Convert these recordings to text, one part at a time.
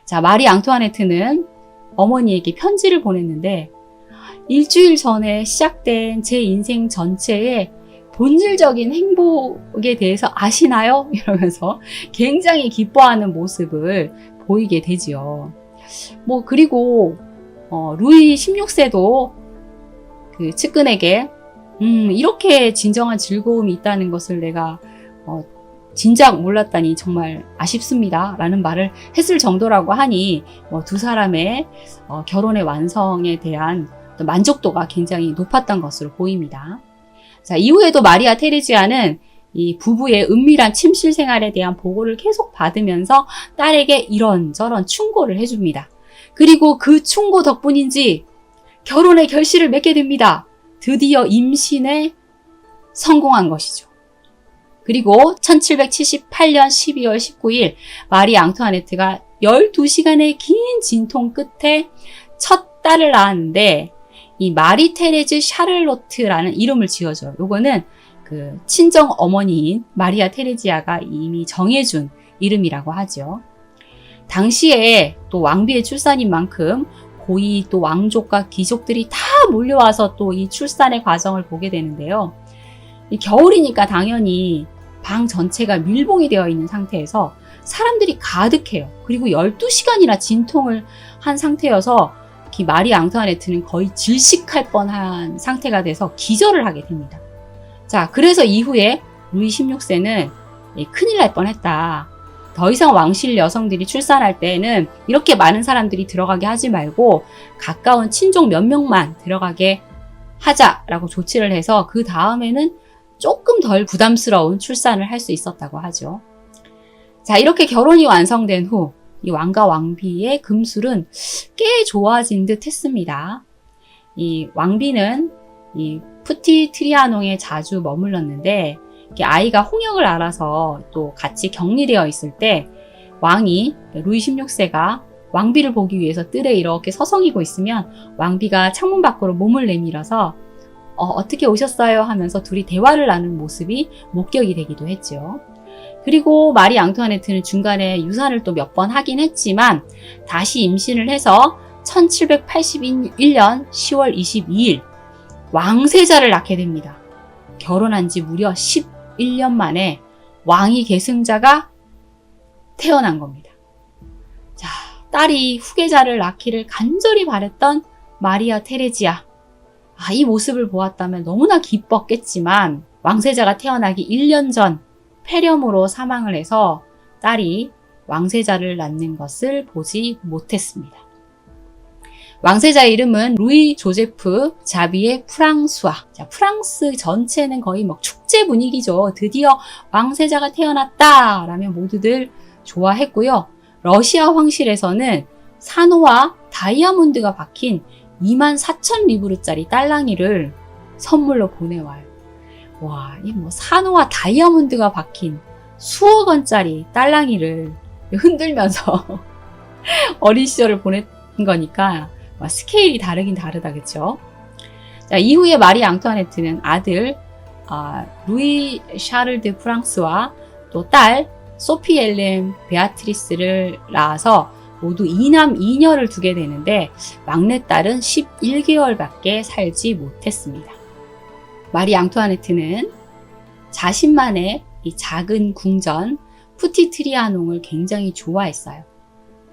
자, 마리 앙투아네트는 어머니에게 편지를 보냈는데 일주일 전에 시작된 제 인생 전체의 본질적인 행복에 대해서 아시나요? 이러면서 굉장히 기뻐하는 모습을 보이게 되지요. 그리고 루이 16세도 그 측근에게 이렇게 진정한 즐거움이 있다는 것을 내가 진작 몰랐다니 정말 아쉽습니다 라는 말을 했을 정도라고 하니 두 사람의 결혼의 완성에 대한 만족도가 굉장히 높았던 것으로 보입니다. 자, 이후에도 마리아 테레지아는 이 부부의 은밀한 침실 생활에 대한 보고를 계속 받으면서 딸에게 이런저런 충고를 해줍니다. 그리고 그 충고 덕분인지 결혼의 결실을 맺게 됩니다. 드디어 임신에 성공한 것이죠. 그리고 1778년 12월 19일 마리 앙투아네트가 12시간의 긴 진통 끝에 첫 딸을 낳았는데 이 마리 테레즈 샤를로트라는 이름을 지어줘요. 요거는 그 친정 어머니인 마리아 테레지아가 이미 정해준 이름이라고 하죠. 당시에 또 왕비의 출산인 만큼 고이 또 왕족과 귀족들이 다 몰려와서 또 이 출산의 과정을 보게 되는데요. 이 겨울이니까 당연히 방 전체가 밀봉이 되어 있는 상태에서 사람들이 가득해요. 그리고 12시간이나 진통을 한 상태여서 이 마리 앙투아네트는 거의 질식할 뻔한 상태가 돼서 기절을 하게 됩니다. 자, 그래서 이후에 루이 16세는 큰일 날 뻔했다. 더 이상 왕실 여성들이 출산할 때에는 이렇게 많은 사람들이 들어가게 하지 말고 가까운 친족 몇 명만 들어가게 하자라고 조치를 해서 그 다음에는 조금 덜 부담스러운 출산을 할 수 있었다고 하죠. 자, 이렇게 결혼이 완성된 후 이 왕과 왕비의 금술은 꽤 좋아진 듯 했습니다. 이 왕비는 이 푸티 트리아농에 자주 머물렀는데 아이가 홍역을 알아서 또 같이 격리되어 있을 때 왕이 루이 16세가 왕비를 보기 위해서 뜰에 이렇게 서성이고 있으면 왕비가 창문 밖으로 몸을 내밀어서 어떻게 오셨어요? 하면서 둘이 대화를 나누는 모습이 목격이 되기도 했죠. 그리고 마리 앙투아네트는 중간에 유산을 또 몇 번 하긴 했지만 다시 임신을 해서 1781년 10월 22일 왕세자를 낳게 됩니다. 결혼한 지 무려 11년 만에 왕위 계승자가 태어난 겁니다. 자, 딸이 후계자를 낳기를 간절히 바랬던 마리아 테레지아. 이 모습을 보았다면 너무나 기뻤겠지만 왕세자가 태어나기 1년 전 폐렴으로 사망을 해서 딸이 왕세자를 낳는 것을 보지 못했습니다. 왕세자의 이름은 루이 조제프 자비에 프랑수아. 자, 프랑스 전체는 거의 축제 분위기죠. 드디어 왕세자가 태어났다 라면 모두들 좋아했고요. 러시아 황실에서는 산호와 다이아몬드가 박힌 24,000리브르짜리 딸랑이를 선물로 보내와요. 와, 이 산호와 다이아몬드가 박힌 수억 원짜리 딸랑이를 흔들면서 어린 시절을 보낸 거니까 스케일이 다르긴 다르다, 그쵸? 자, 이후에 마리 앙투아네트는 아들 루이 샤를 드 프랑스와 또 딸 소피 엘렌 베아트리스를 낳아서 모두 2남 2녀를 두게 되는데 막내딸은 11개월밖에 살지 못했습니다. 마리 앙투아네트는 자신만의 이 작은 궁전 푸티 트리아농을 굉장히 좋아했어요.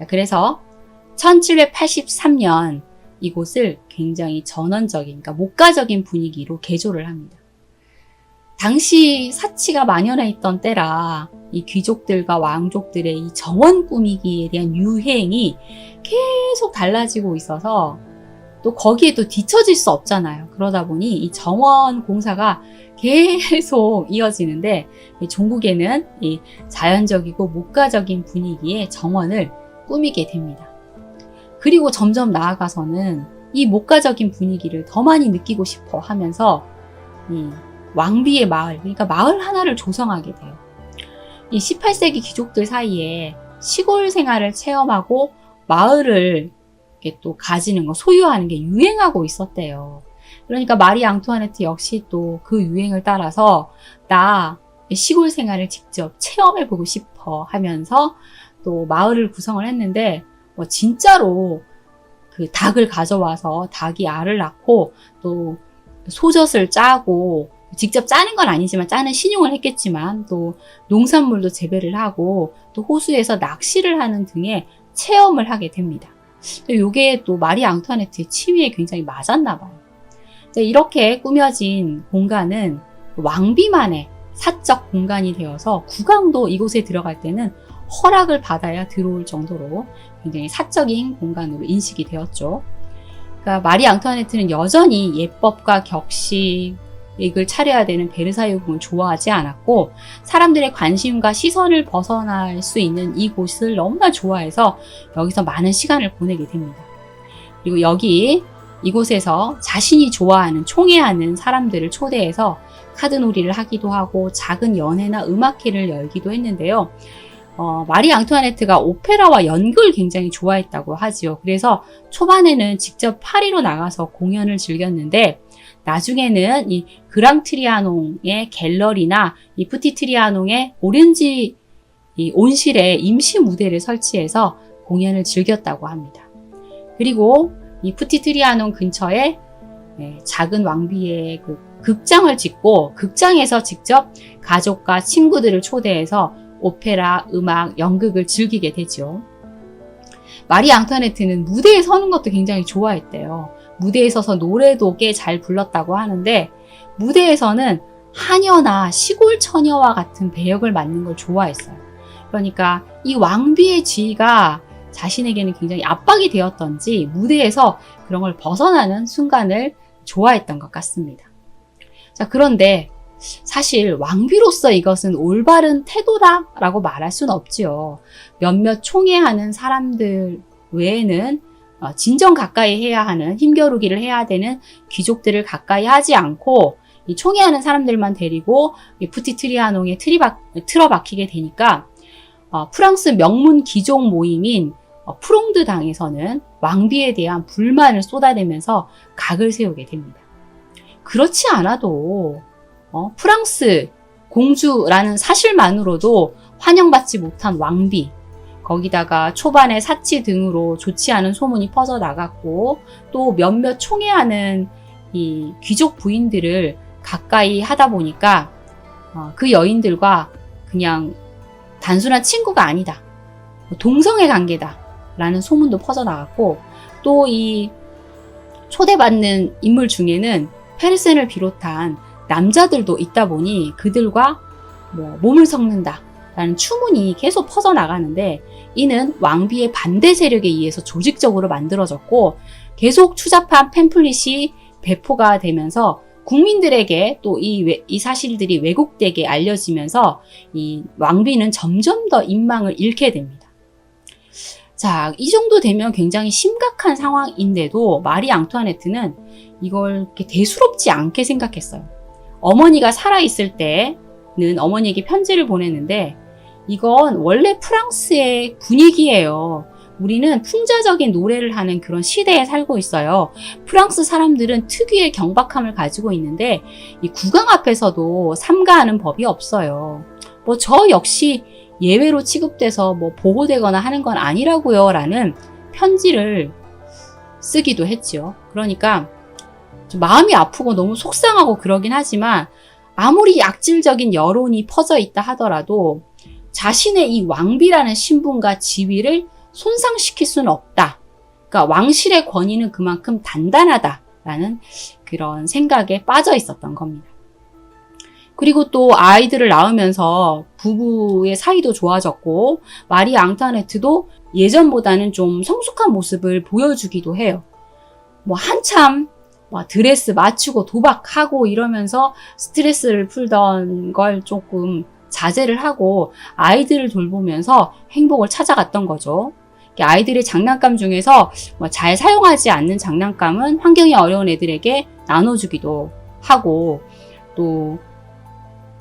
그래서 1783년 이곳을 굉장히 전원적인, 그러니까 목가적인 분위기로 개조를 합니다. 당시 사치가 만연해 있던 때라 이 귀족들과 왕족들의 이 정원 꾸미기에 대한 유행이 계속 달라지고 있어서 또 거기에 또 뒤처질 수 없잖아요. 그러다 보니 이 정원 공사가 계속 이어지는데 종국에는 이 자연적이고 목가적인 분위기의 정원을 꾸미게 됩니다. 그리고 점점 나아가서는 이 목가적인 분위기를 더 많이 느끼고 싶어 하면서 이 왕비의 마을, 그러니까 마을 하나를 조성하게 돼요. 이 18세기 귀족들 사이에 시골 생활을 체험하고 마을을 이렇게 또 가지는 거, 소유하는 게 유행하고 있었대요. 그러니까 마리 앙투아네트 역시 또 그 유행을 따라서 나 시골 생활을 직접 체험해보고 싶어 하면서 또 마을을 구성을 했는데 진짜로 그 닭을 가져와서 닭이 알을 낳고 또 소젖을 짜고, 직접 짜는 건 아니지만 짜는 신용을 했겠지만, 또 농산물도 재배를 하고 또 호수에서 낚시를 하는 등의 체험을 하게 됩니다. 이게 또 마리 앙투아네트의 취미에 굉장히 맞았나 봐요. 이렇게 꾸며진 공간은 왕비만의 사적 공간이 되어서 국왕도 이곳에 들어갈 때는 허락을 받아야 들어올 정도로 굉장히 사적인 공간으로 인식이 되었죠. 그러니까 마리 앙투아네트는 여전히 예법과 격식을 차려야 되는 베르사유 궁을 좋아하지 않았고, 사람들의 관심과 시선을 벗어날 수 있는 이곳을 너무나 좋아해서 여기서 많은 시간을 보내게 됩니다. 그리고 이곳에서 자신이 좋아하는 총애하는 사람들을 초대해서 카드놀이를 하기도 하고 작은 연회나 음악회를 열기도 했는데요. 마리 앙투아네트가 오페라와 연극을 굉장히 좋아했다고 하지요. 그래서 초반에는 직접 파리로 나가서 공연을 즐겼는데, 나중에는 이 그랑 트리아농의 갤러리나 이 푸티 트리아농의 오렌지 온실에 임시 무대를 설치해서 공연을 즐겼다고 합니다. 그리고 이 푸티 트리아농 근처에 작은 왕비의 그 극장을 짓고, 극장에서 직접 가족과 친구들을 초대해서 오페라, 음악, 연극을 즐기게 되죠. 마리 앙투아네트는 무대에 서는 것도 굉장히 좋아했대요. 무대에 서서 노래도 꽤 잘 불렀다고 하는데, 무대에서는 하녀나 시골 처녀와 같은 배역을 맡는 걸 좋아했어요. 그러니까 이 왕비의 지위가 자신에게는 굉장히 압박이 되었던지 무대에서 그런 걸 벗어나는 순간을 좋아했던 것 같습니다. 자, 그런데 사실 왕비로서 이것은 올바른 태도다라고 말할 수는 없지요. 몇몇 총애하는 사람들 외에는 진정 가까이 해야 하는, 힘겨루기를 해야 되는 귀족들을 가까이 하지 않고 이 총애하는 사람들만 데리고 이 푸티 트리아농에 틀어박히게 되니까 프랑스 명문 귀족 모임인 프롱드 당에서는 왕비에 대한 불만을 쏟아내면서 각을 세우게 됩니다. 그렇지 않아도 프랑스 공주라는 사실만으로도 환영받지 못한 왕비, 거기다가 초반에 사치 등으로 좋지 않은 소문이 퍼져나갔고, 또 몇몇 총애하는 이 귀족 부인들을 가까이 하다 보니까 그 여인들과 그냥 단순한 친구가 아니다, 동성애 관계다 라는 소문도 퍼져나갔고, 또 이 초대받는 인물 중에는 페르센을 비롯한 남자들도 있다 보니 그들과 몸을 섞는다 라는 추문이 계속 퍼져나가는데, 이는 왕비의 반대 세력에 의해서 조직적으로 만들어졌고 계속 추잡한 팸플릿이 배포가 되면서 국민들에게 또 이 사실들이 왜곡되게 알려지면서 이 왕비는 점점 더 인망을 잃게 됩니다. 자, 이 정도 되면 굉장히 심각한 상황인데도 마리 앙투아네트는 이걸 이렇게 대수롭지 않게 생각했어요. 어머니가 살아있을 때는 어머니에게 편지를 보냈는데, 이건 원래 프랑스의 분위기예요. 우리는 풍자적인 노래를 하는 그런 시대에 살고 있어요. 프랑스 사람들은 특유의 경박함을 가지고 있는데 이 국왕 앞에서도 삼가하는 법이 없어요. 저 역시 예외로 취급돼서 보호되거나 하는 건 아니라고요 라는 편지를 쓰기도 했죠. 그러니까 좀 마음이 아프고 너무 속상하고 그러긴 하지만, 아무리 약질적인 여론이 퍼져 있다 하더라도 자신의 이 왕비라는 신분과 지위를 손상시킬 수는 없다. 그러니까 왕실의 권위는 그만큼 단단하다라는 그런 생각에 빠져 있었던 겁니다. 그리고 또 아이들을 낳으면서 부부의 사이도 좋아졌고, 마리 앙투아네트도 예전보다는 좀 성숙한 모습을 보여주기도 해요. 한참 드레스 맞추고 도박하고 이러면서 스트레스를 풀던 걸 조금 자제를 하고 아이들을 돌보면서 행복을 찾아갔던 거죠. 아이들의 장난감 중에서 잘 사용하지 않는 장난감은 환경이 어려운 애들에게 나눠주기도 하고, 또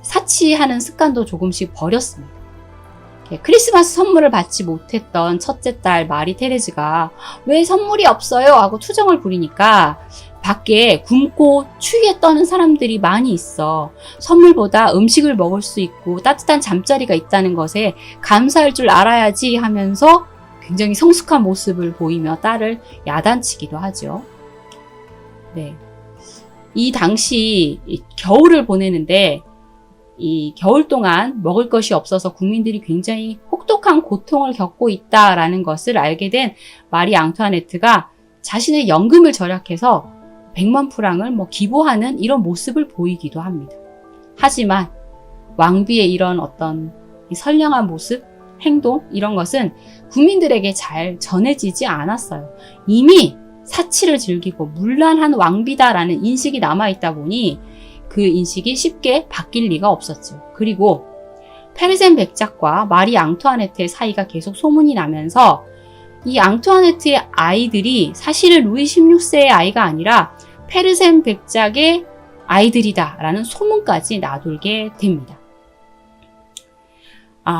사치하는 습관도 조금씩 버렸습니다. 크리스마스 선물을 받지 못했던 첫째 딸 마리 테레즈가 왜 선물이 없어요? 하고 투정을 부리니까 밖에 굶고 추위에 떠는 사람들이 많이 있어. 선물보다 음식을 먹을 수 있고 따뜻한 잠자리가 있다는 것에 감사할 줄 알아야지 하면서 굉장히 성숙한 모습을 보이며 딸을 야단치기도 하죠. 네. 이 당시 겨울을 보내는데 이 겨울 동안 먹을 것이 없어서 국민들이 굉장히 혹독한 고통을 겪고 있다라는 것을 알게 된 마리 앙투아네트가 자신의 연금을 절약해서 100만 프랑을 기부하는 이런 모습을 보이기도 합니다. 하지만 왕비의 이런 어떤 선량한 모습, 행동 이런 것은 국민들에게 잘 전해지지 않았어요. 이미 사치를 즐기고 문란한 왕비다라는 인식이 남아있다 보니 그 인식이 쉽게 바뀔 리가 없었죠. 그리고 페르센 백작과 마리 앙투아네트의 사이가 계속 소문이 나면서 이 앙투아네트의 아이들이 사실은 루이 16세의 아이가 아니라 페르센 백작의 아이들이다 라는 소문까지 나돌게 됩니다.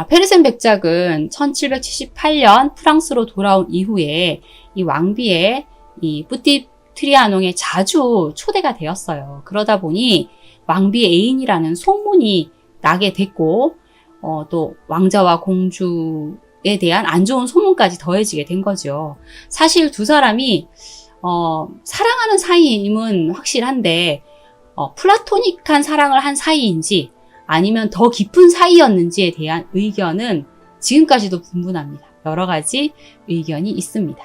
페르센 백작은 1778년 프랑스로 돌아온 이후에 이 왕비의 이 뿌띠 트리아농에 자주 초대가 되었어요. 그러다 보니 왕비의 애인이라는 소문이 나게 됐고 또 왕자와 공주에 대한 안 좋은 소문까지 더해지게 된 거죠. 사실 두 사람이 사랑하는 사이임은 확실한데 플라토닉한 사랑을 한 사이인지 아니면 더 깊은 사이였는지에 대한 의견은 지금까지도 분분합니다. 여러 가지 의견이 있습니다.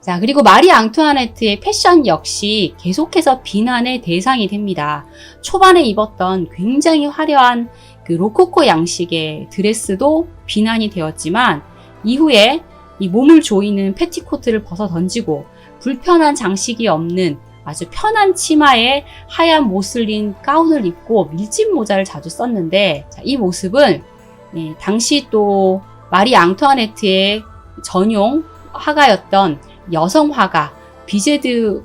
자, 그리고 마리 앙투아네트의 패션 역시 계속해서 비난의 대상이 됩니다. 초반에 입었던 굉장히 화려한 그 로코코 양식의 드레스도 비난이 되었지만 이후에 이 몸을 조이는 패티코트를 벗어 던지고 불편한 장식이 없는 아주 편한 치마에 하얀 모슬린 가운을 입고 밀짚 모자를 자주 썼는데 이 모습은 당시 또 마리 앙투아네트의 전용 화가였던 여성 화가 비제드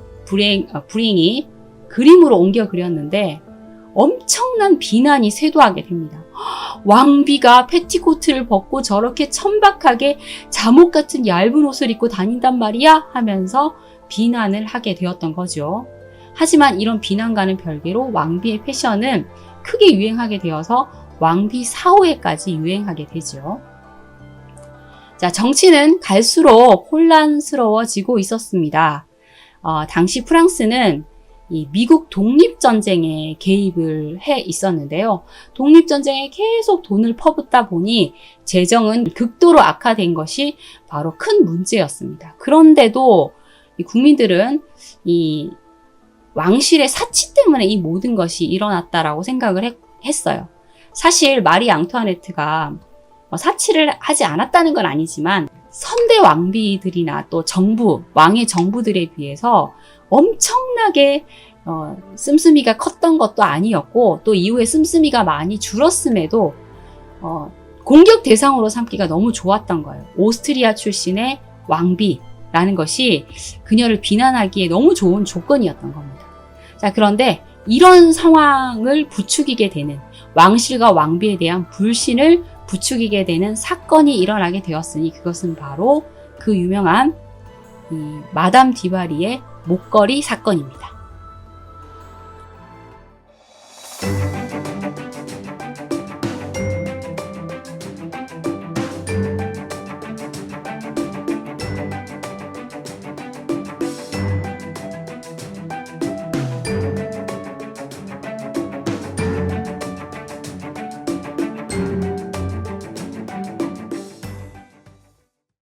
브링이 그림으로 옮겨 그렸는데 엄청난 비난이 쇄도하게 됩니다. 왕비가 패티코트를 벗고 저렇게 천박하게 잠옷 같은 얇은 옷을 입고 다닌단 말이야? 하면서 비난을 하게 되었던 거죠. 하지만 이런 비난과는 별개로 왕비의 패션은 크게 유행하게 되어서 왕비 사후에까지 유행하게 되죠. 자, 정치는 갈수록 혼란스러워지고 있었습니다. 당시 프랑스는 이 미국 독립전쟁에 개입을 해 있었는데요. 독립전쟁에 계속 돈을 퍼붓다 보니 재정은 극도로 악화된 것이 바로 큰 문제였습니다. 그런데도 이 국민들은 이 왕실의 사치 때문에 이 모든 것이 일어났다라고 생각을 했어요. 사실 마리 앙투아네트가 사치를 하지 않았다는 건 아니지만 선대 왕비들이나 또 정부, 왕의 정부들에 비해서 엄청나게 씀씀이가 컸던 것도 아니었고 또 이후에 씀씀이가 많이 줄었음에도 공격 대상으로 삼기가 너무 좋았던 거예요. 오스트리아 출신의 왕비라는 것이 그녀를 비난하기에 너무 좋은 조건이었던 겁니다. 자, 그런데 이런 상황을 부추기게 되는 왕실과 왕비에 대한 불신을 부추기게 되는 사건이 일어나게 되었으니 그것은 바로 그 유명한 마담 디바리의 목걸이 사건입니다.